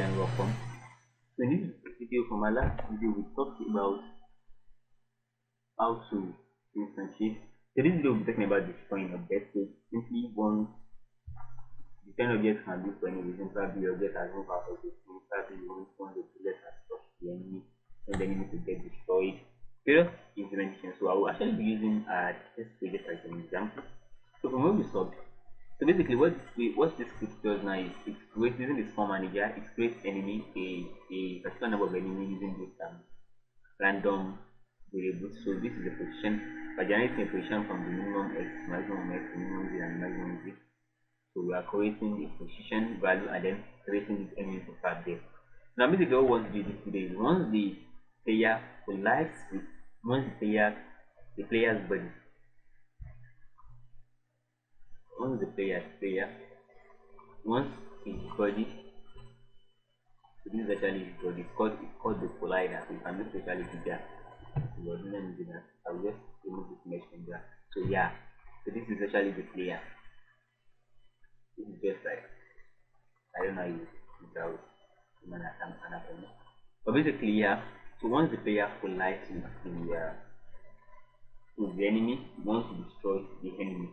and welcome. So in this video, from our last video, we talked about how to instantiate. So this video, we'll be talking about destroying objects. So simply one different object can be for any reason. Probably the object has no part of the thing. Probably you want one of the bullets has touched the enemy and the enemy to get destroyed. Various implementation. So I will actually be using this project as an example. So from where we stopped. So basically, what this script does now is it creates, using this form manager, it creates enemy a particular number of enemies using this random variables. So this is the position by generating a position from the minimum x, maximum x, minimum z, and maximum z. So we are creating a position value and then creating this enemy to start there. Now basically, what we want to do this today is once the player collides with the player's body. Once the once his body, so this is actually his body, it's called the collider. So you can just actually do that. So let me do that. I will just remove this mesh from there. So yeah, so this is actually the player. This is just like, I don't know how you without human anatomy. But basically, yeah, so once the player collides with the enemy, he wants to destroy the enemy.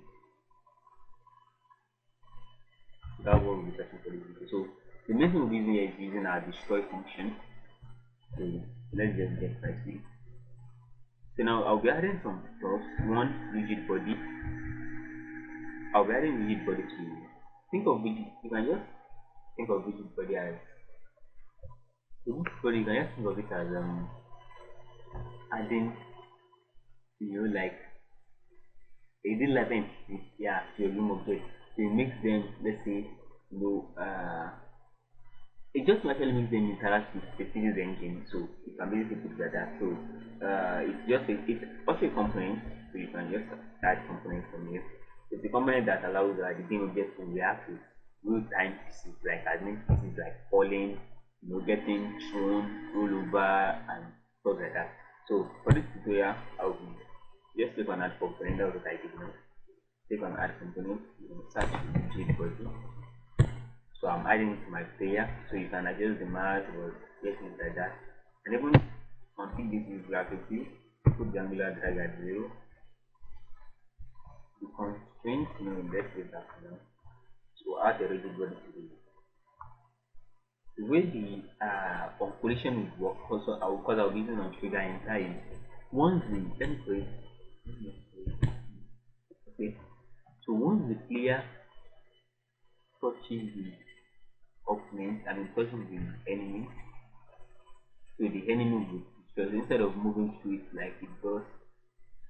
That what we'll be searching for this video. So the main thing we'll be using here is using our destroy function. So let's just get right in. So now I'll be adding some stuff. One, rigid body. I'll be adding rigid body to you. Think of rigid, you can just think of rigid body as rigid body, you can just think of it as adding, like a little event, yeah, to your GameObjects. So it makes them, let's say, it just naturally makes them interact with the physics engine. So you can basically put that. So it's also a component, so you can just add components from here. It's a component that allows the GameObjects to react with real-time pieces, like admin pieces like falling, getting thrown, roll over, and stuff like that. So for this tutorial, I will just click on add component. That's what I did now. Click on add component, you can search rigid body. So I'm adding it to my player, so you can adjust the mask or things like that. And even config this with gravity, put the angular drag at 0. The constraint, let's leave that for now. So add the rigid body to the way the on collision will work. Also, because I'll be using on trigger enter is once the okay. So once the player touches the opponent and touches the enemy, so the enemy will, because instead of moving through it like it does,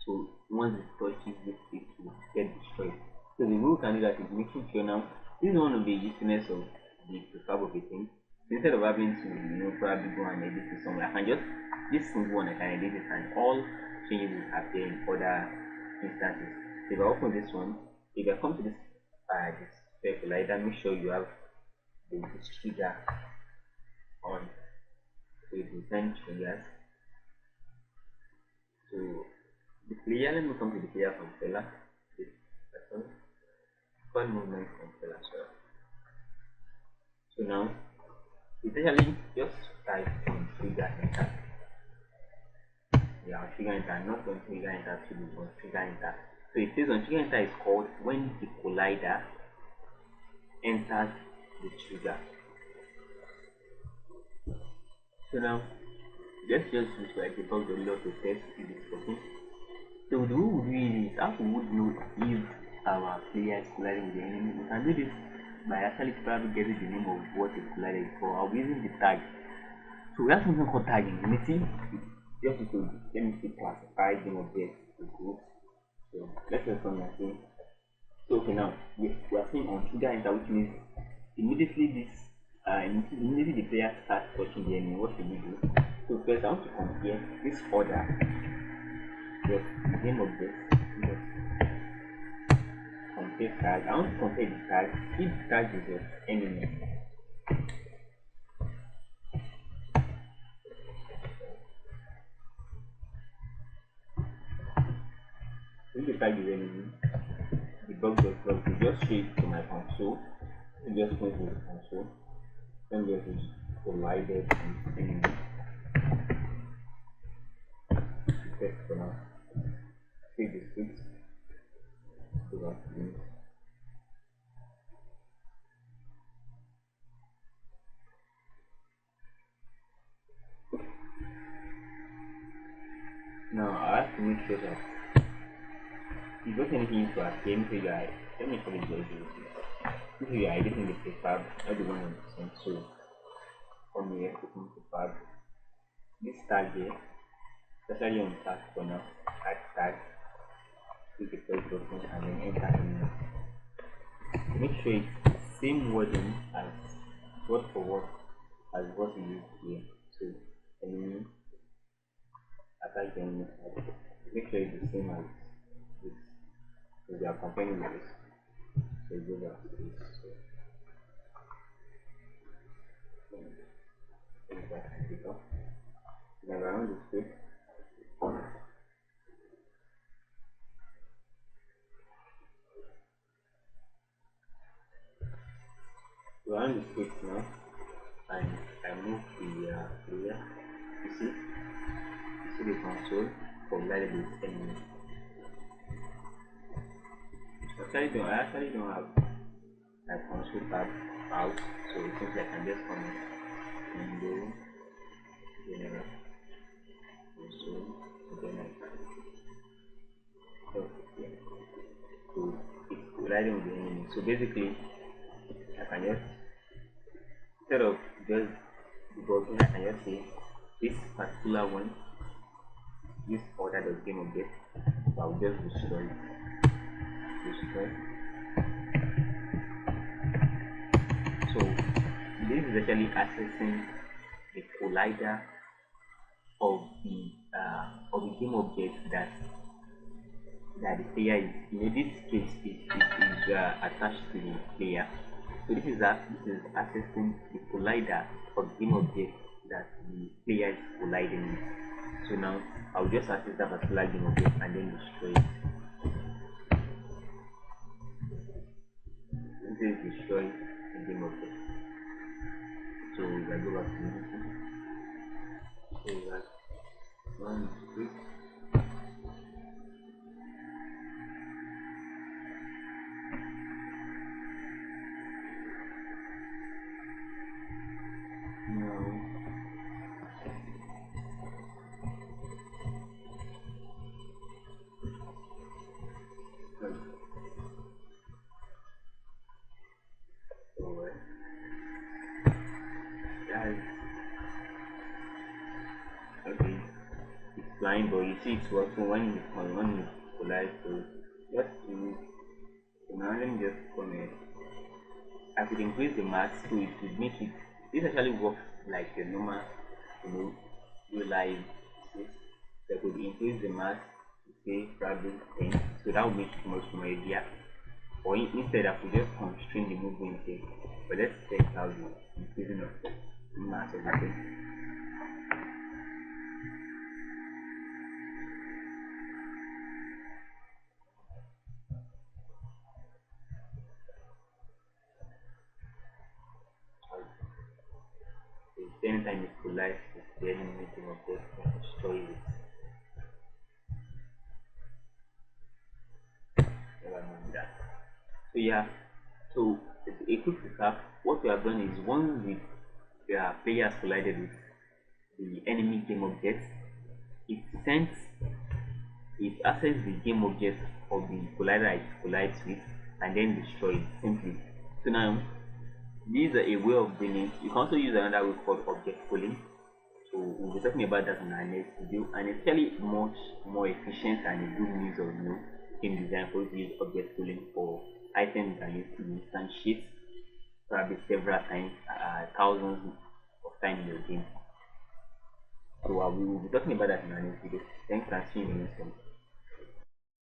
so once it touches it will get destroyed. So the way we can do that is making sure now, this is one of the usefulness of the prefab of a thing. So instead of having to probably go and edit it somewhere, I can just this single one I can edit it and all changes will appear in other instances. So if I open this one, if I come to this collider, make sure you have this trigger on. So it will send triggers. So the player, let me come to the player controller. This person, call movement controller. So now it's actually just type on trigger enter. Yeah, on trigger enter, not on trigger enter to be on trigger enter. So it says on trigger enter is called when the collider enters the trigger. So now let's just use like the box below to test if it's working. So the way we do it is, how we would know if our player is colliding with the enemy. We can do this by actually probably getting the name of what is collided for. I'll be using the tag. So we have something called tagging. Let me see. Just to let me see classify GameObjects to groups. So let's just come and see. So okay, now we are seeing on trigger enter, which means immediately immediately the player starts touching the enemy. What should we do? So first I want to compare this order. Yes, GameObjects. Compare tag. I want to compare the tag. If the tag is your enemy, if the tag is enemy, the box will just show it to my console. Just go to the console. Then just collided with enemy. Test for now. Save the script. Go back to this. Now I have to make sure that if you anything into a game to your let me show you the if you are editing the prefab, I do 100%. So from here, clicking prefab, this tag here, especially on tag for now, add tag, click the first button and then enter in. Make sure it's the same wording as word for word as what we use here. So enemy, attack the enemy tag. Make sure it's the same as this. So we are comparing with this. So go back to this. So go back to the top. Now around the script. Run the script now and I move the layer. You see the console for variables enemy. I actually don't have a console tab out, so it seems like I can just come in window general console then I can help it here. So it's colliding with the enemy. So basically I can just instead of just debugging, I can just say this particular one, this order the game object, so I'll just destroy it. So this is actually accessing the collider of the game object that the player is. This case is attached to the player. So this is accessing the collider of the game object that the player is colliding with. So now I'll just access that particular game object and then destroy it. This is destroy the game object. So if I go back to Unity, so that one script. Okay, it's flying, but you see it's working when you collide. So just to now let me just come here. I could increase the max so it would make it. This actually works like a normal, real life. So I could increase the max to say probably 10, so that would make it much more easier. Or instead, I could just constrain the movement here. But let's check how the increasing of the mass of the thing. Anytime it collides with the enemy game object, you can destroy it. Never mind that. So yeah, so a quick recap. What we have done is once the players collided with the enemy game object, it sends it accesses the game object of the collider it collides with and then destroys it simply. So now these are a way of doing it. You can also use another way called object pooling. So we'll be talking about that in our next video, and it's really much more efficient and a good means of game design for you to use object pooling for items that you can instantiate probably several times, thousands of times in your game. So we will be talking about that in our next video. Thanks and see you in the next one.